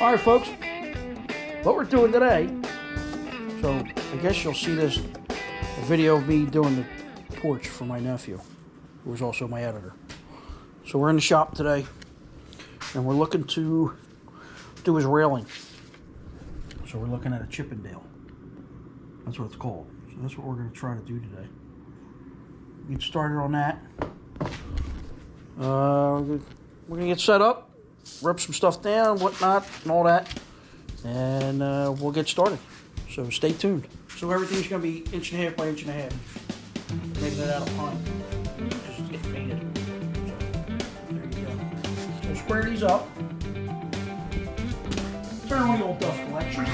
All right, folks, what we're doing today, so I guess you'll see this video of me doing the porch for my nephew, who was also my editor. So we're in the shop today, and we're looking to do his railing. So we're looking at a Chippendale. That's what it's called. So that's what we're going to try to do today. Get started on that. We're going to get set up, rip some stuff down, whatnot, and all that, and we'll get started. So stay tuned. So everything's going to be 1.5 inches by 1.5 inches. Making it out of pine. Just get painted. So there you go. So square these up. Turn on the old dust collection.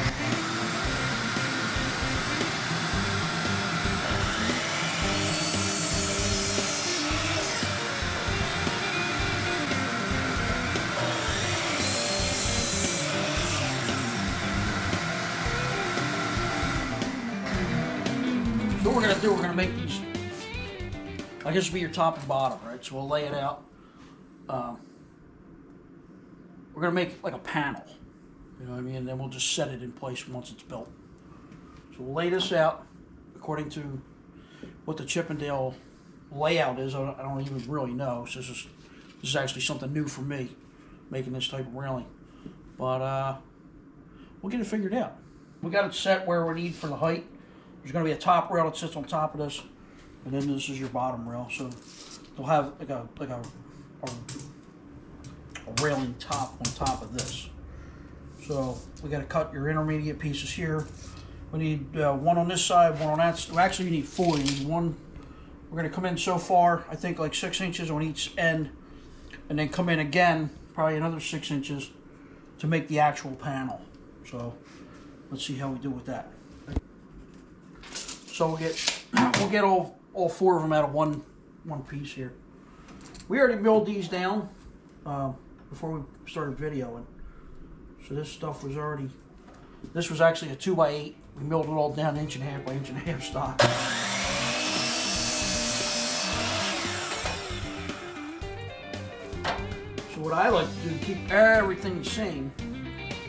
So what we're going to do, we're going to make these, I guess it'll be your top and bottom, right? So we'll lay it out. We're going to make like a panel, you know what I mean? And then we'll just set it in place once it's built. So we'll lay this out according to what the Chippendale layout is. I don't even really know. So this is actually something new for me, making this type of railing. But we'll get it figured out. We got it set where we need for the height. There's going to be a top rail that sits on top of this, and then this is your bottom rail. So they'll have like a railing top on top of this. So we got to cut your intermediate pieces here. We need one on this side, one on that side. Well, actually, you need 4. You need one. We're going to come in so far, I think like 6 inches on each end, and then come in again, probably another 6 inches to make the actual panel. So let's see how we do with that. So we'll get all 4 of them out of one piece here. We already milled these down before we started videoing. So this stuff was already, this was actually a 2x8. We milled it all down 1.5 by 1.5 stock. So what I like to do, keep everything the same,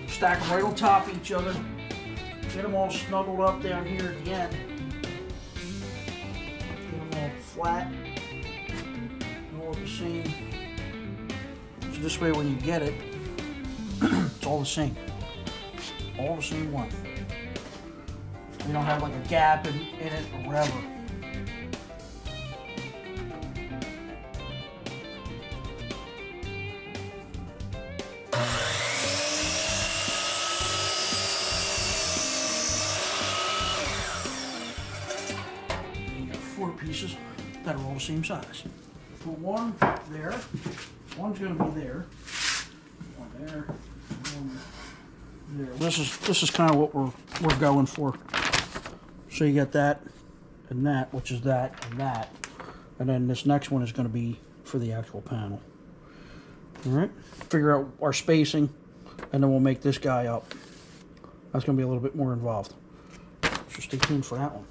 stack them right on top of each other, get them all snuggled up down here at the end. Flat, all the same. So this way, when you get it, it's all the same. All the same one. You don't have like a gap in it or whatever. You got 4 pieces that are all the same size. Put one there, one's going to be there, one there, one there. This is kind of what we're going for. So you got that and that, which is that, and then this next one is going to be for the actual panel. All right, figure out our spacing, and then we'll make this guy up. That's going to be a little bit more involved. So stay tuned for that one.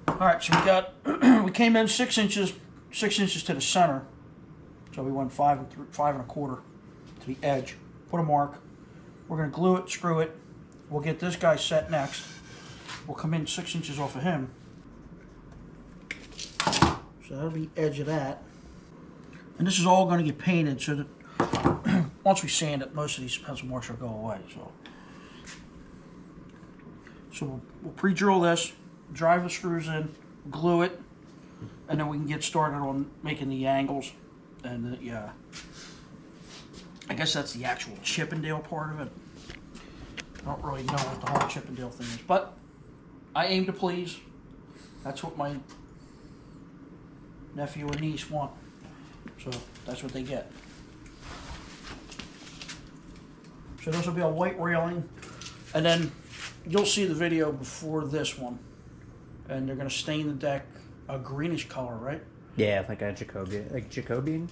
All right, so we came in 6 inches to the center. So we went 5 1/4 to the edge. Put a mark. We're gonna glue it, screw it. We'll get this guy set next. We'll come in 6 inches off of him. So that'll be edge of that. And this is all gonna get painted so that once we sand it, most of these pencil marks will go away. So we'll pre-drill this. Drive the screws in, glue it, and then we can get started on making the angles. And I guess that's the actual Chippendale part of it. I don't really know what the whole Chippendale thing is, but I aim to please. That's what my nephew and niece want. So that's what they get. So this will be a white railing, and then you'll see the video before this one. And they're going to stain the deck a greenish color, right? Yeah, like a Jacobin.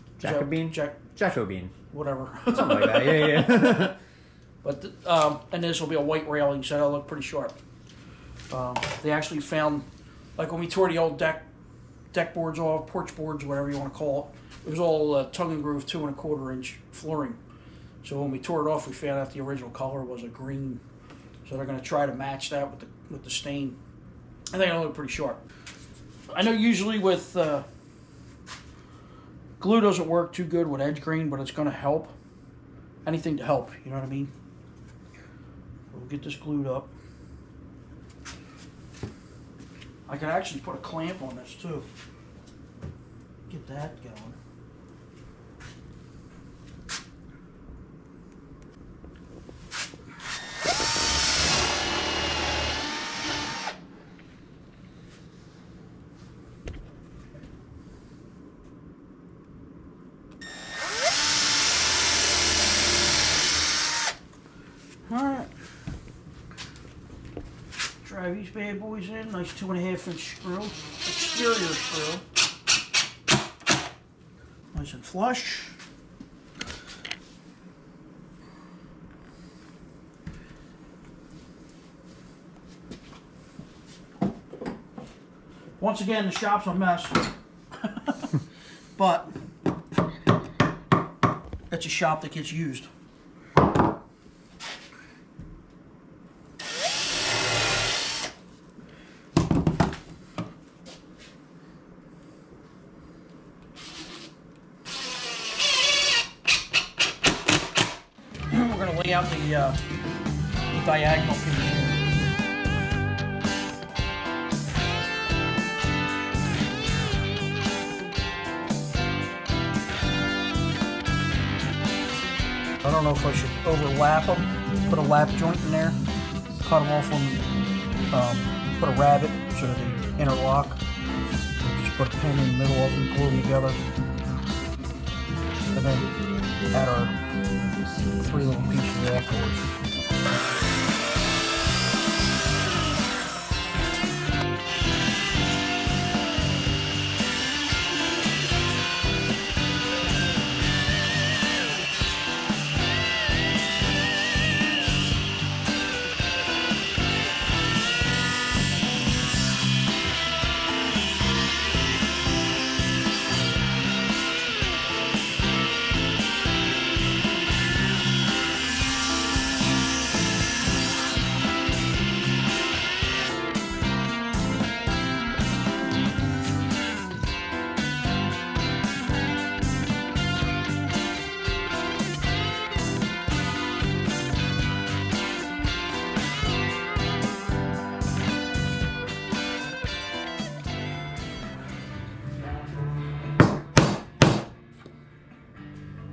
Whatever. Something like that, yeah. But, and this will be a white railing, so that'll look pretty sharp. They actually found, like when we tore the old deck deck boards off, porch boards, whatever you want to call it. It was all tongue and groove 2 1/4 inch flooring. So when we tore it off, we found out the original color was a green. So they're going to try to match that with the stain. I think it'll look pretty sharp. I know usually with glue doesn't work too good with edge green, but it's going to help. Anything to help, you know what I mean? We'll get this glued up. I could actually put a clamp on this too. Get that going. Alright. Drive these bad boys in. Nice 2.5 inch screw. Exterior screw. Nice and flush. Once again, the shop's a mess. But it's a shop that gets used. We're going to lay out the diagonal piece here. I don't know if I should overlap them, put a lap joint in there, cut them off on, put a rabbet so they interlock, just put a pin in the middle of them, glue them together, and then add our 3 little pieces afterwards.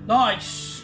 Nice.